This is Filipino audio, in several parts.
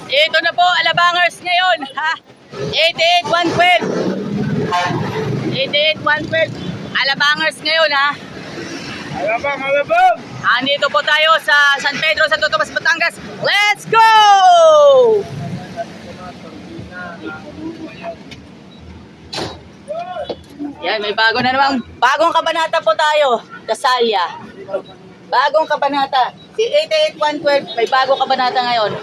Ito na po, Alabangers ngayon, ha? 88-112. 88-112. Alabangers ngayon, ha? Alabang, alabang! Andito po tayo sa San Pedro, Santo Tomas, Batangas. Let's go! Yan, may bago na namang, bagong kabanata po tayo. Dasalya. Bagong kabanata. Si 88-112, may bagong kabanata ngayon.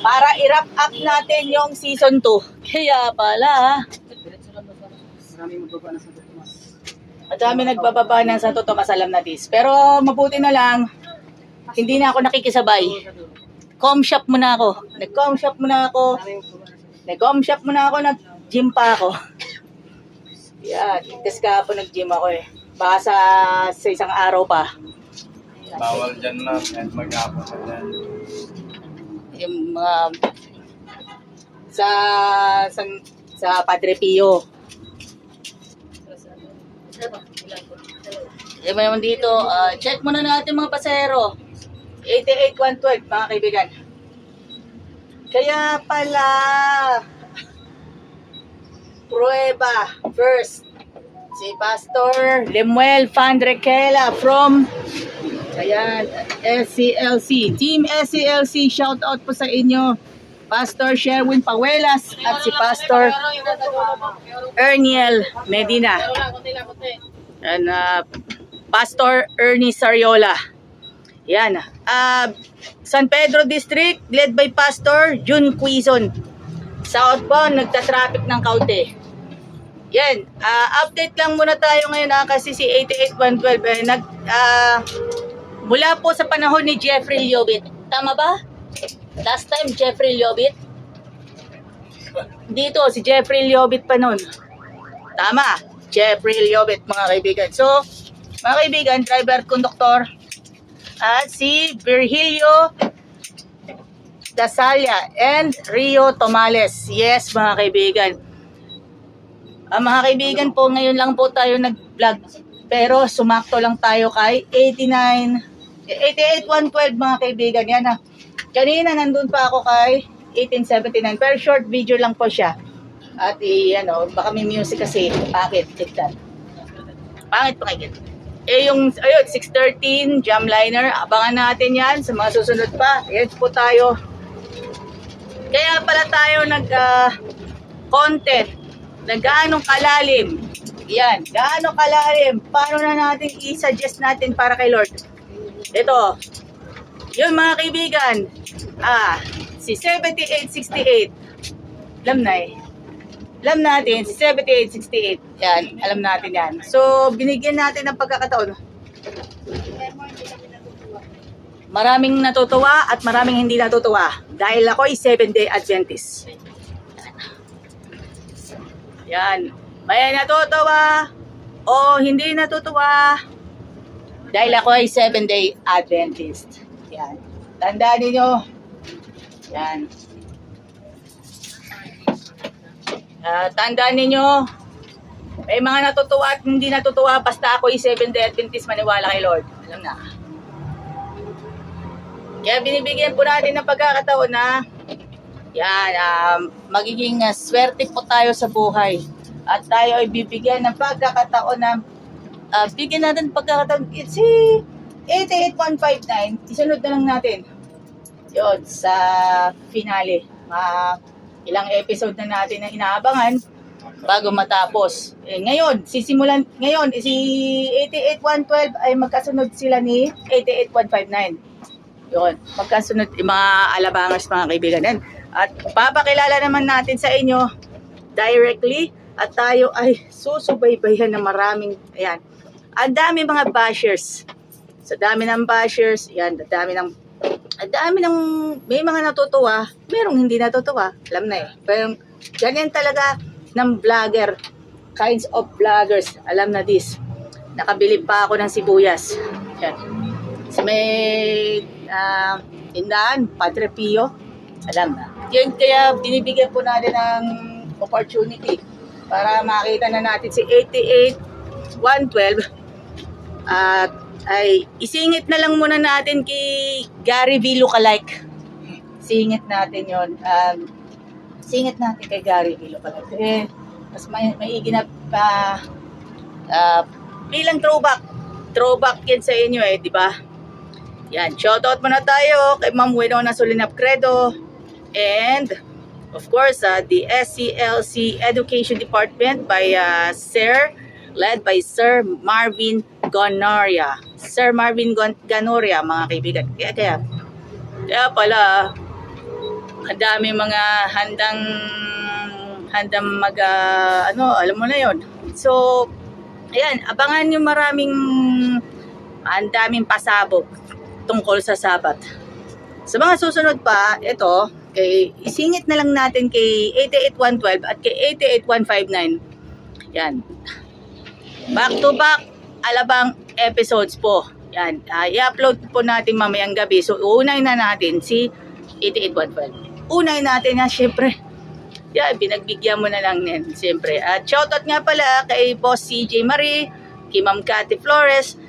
Para i-wrap up natin yung season 2. Kaya pala, ha? Madami nagbababa ng Santo Tomas Alamnatis. Pero mabuti na lang, hindi na ako nakikisabay. Com shop muna ako. Nag-com shop muna ako. Nag-gym pa ako. Yan, itas ka po nag-gym ako eh. Baka sa isang araw pa. Bawal dyan lang, kahit mag-apos ka dyan. Yung mga sa Padre Pio. Yan mo naman dito, check muna natin mga pasahero. 88-112 mga kaibigan. Kaya pala prueba first si Pastor Lemuel Fandrequela from ayan, SCLC. Team SCLC, shout out po sa inyo. Pastor Sherwin Pawelas at si Pastor Erniel Medina. And Pastor Ernie Sariola. Yan. San Pedro District, led by Pastor Jun Quizon. Southbound, nagta-traffic ng kaunti. Yan. Update lang muna tayo ngayon kasi si 88-112 mula po sa panahon ni Jeffrey Liobit. Tama ba? Last time, Jeffrey Liobit? Dito, si Jeffrey Liobit pa nun. Tama. Jeffrey Liobit, mga kaibigan. So, mga kaibigan, driver, conductor, at si Virgilio Dasalya and Rio Tomales. Yes, mga kaibigan. Mga kaibigan po, ngayon lang po tayo nag-vlog. Pero sumakto lang tayo kay 88-112 mga kaibigan. Yan ha. Kanina nandun pa ako kay 1879. Pero short video lang po siya. At baka may music kasi. Bakit? Tignan. Pangit pakikit. Yung 613 Jamliner. Abangan natin yan sa mga susunod pa. Ayan po tayo. Kaya pala tayo nag-content. Gaano kalalim. Yan. Gaano kalalim. Paano na natin i-suggest natin para kay Lord. Ito. Yun mga kaibigan. Si 7868. Alam na eh. Alam natin, si 7868. Yan, alam natin yan. So, binigyan natin ng pagkakataon. Maraming natutuwa at maraming hindi natutuwa. Dahil ako ay 7-day Adventist. Yan. May natutuwa o hindi natutuwa. Dahil ako ay 7-day Adventist. Yan. Tandaan ninyo. Yan. Tandaan ninyo, may mga natutuwa at hindi natutuwa, basta ako ay 7-day Adventist, maniwala kay Lord. Alam na. Kaya binibigyan po natin ng pagkakataon na magiging swerte po tayo sa buhay. At tayo ay bibigyan ng pagkakataon na bigyan natin pagkakataon. Si 88159, isunod na lang natin. Yun, sa finale. Ilang episode na natin na inaabangan bago matapos. Ngayon, ngayon, si 88-112 ay magkasunod sila ni 88-159. Yun, magkasunod yung mga Alabangers, mga kaibigan. At papakilala naman natin sa inyo directly at tayo ay susubaybayan ng maraming, ang dami mga bashers. Sa dami ng bashers, may mga natutuwa, merong hindi natutuwa, alam na eh. Pero ganyan talaga ng vlogger, kinds of vloggers, alam na this. Nakabili pa ako ng sibuyas. Yan. So may tindahan, Padre Pio, alam na. Yun, kaya binibigyan po natin ng opportunity para makita na natin si 88-112 at ay isingit na lang muna natin kay Gary V. Lookalike. singit natin yon. Singit natin kay Gary Vilo pala. Mas maigi na bilang throwback yan sa inyo di ba? Yan, shoutout muna tayo kay Ma'am Winona Solinap Credo and of course the SCLC Education Department by led by Sir Marvin Ganoria. Sir Marvin Ganoria, mga kaibigan. Kaya pala ang dami mga handang alam mo na yon. So, ayan, abangan yung ang daming pasabog tungkol sa Sabat. Sa mga susunod pa, ito, isingit na lang natin kay 88112 at kay 88159. Yan. Back to back, alabang episodes po. Yan. I-upload po natin mamayang gabi. So, unay na natin si 88112. Unay natin syempre. Yan, pinagbigyan mo na lang yan, siyempre. At shoutout nga pala kay Boss CJ Marie, kay Ma'am Cathy Flores,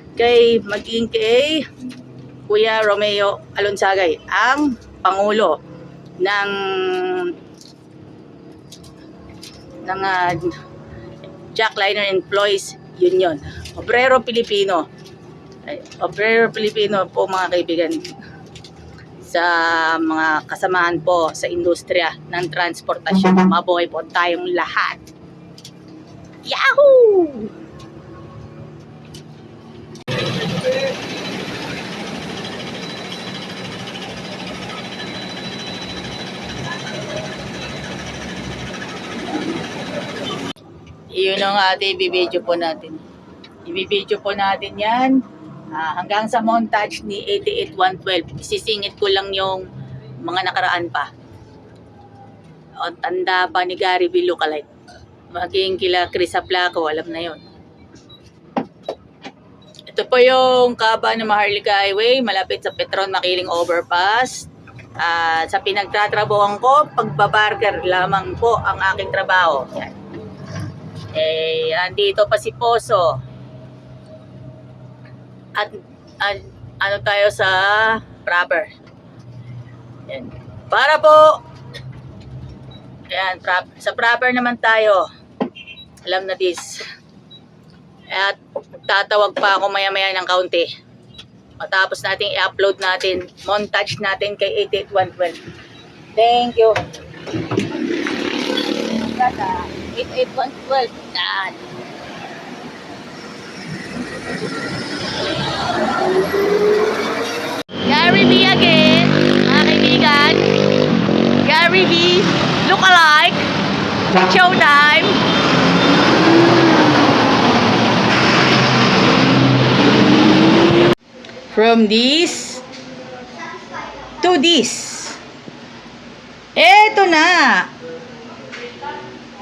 maging kay Kuya Romeo Alonsagay, ang Pangulo ng Jackliner Employees Union. Obrero Pilipino po, mga kaibigan, sa mga kasamaan po sa industriya ng transportasyon. Mabuhay po tayong lahat. Yahoo! Iyon ang ating ibibidyo po natin. Ibibidyo po natin yan hanggang sa montage ni 88112. Isisingit ko lang yung mga nakaraan pa. O tanda pa ni Gary V. Lookalike. Maging kila Chris Aplaco, alam na yon. Ito po yung kaba ng Maharlika Highway, malapit sa Petron Makiling Overpass. Sa pinagtatrabuhan ko, pagbabarger lamang po ang aking trabaho. Yan. Andito pa si Poso. At ano tayo sa proper. Yan. Para po, yan, sa proper naman tayo. Alam na this. At tatawag pa ako maya-maya ng kaunti. Matapos natin i-upload natin, montage natin kay 88112. Thank you. 88112. Yan. Gary V again, mga kaibigan. Gary V, Lookalike, showtime. From this to this. Eto na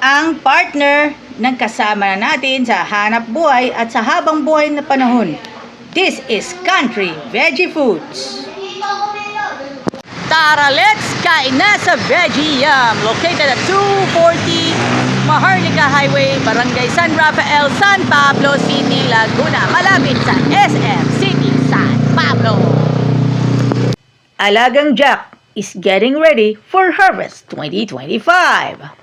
ang partner ng kasama na natin sa hanap buhay at sa habang buhay na panahon. This is Country Veggie Foods. Tara, let's kain na sa Veggie Yum, located at 240 Maharlika Highway, Barangay San Rafael, San Pablo City, Laguna, malapit sa SM City, San Pablo. Alagang Jack is getting ready for harvest 2025.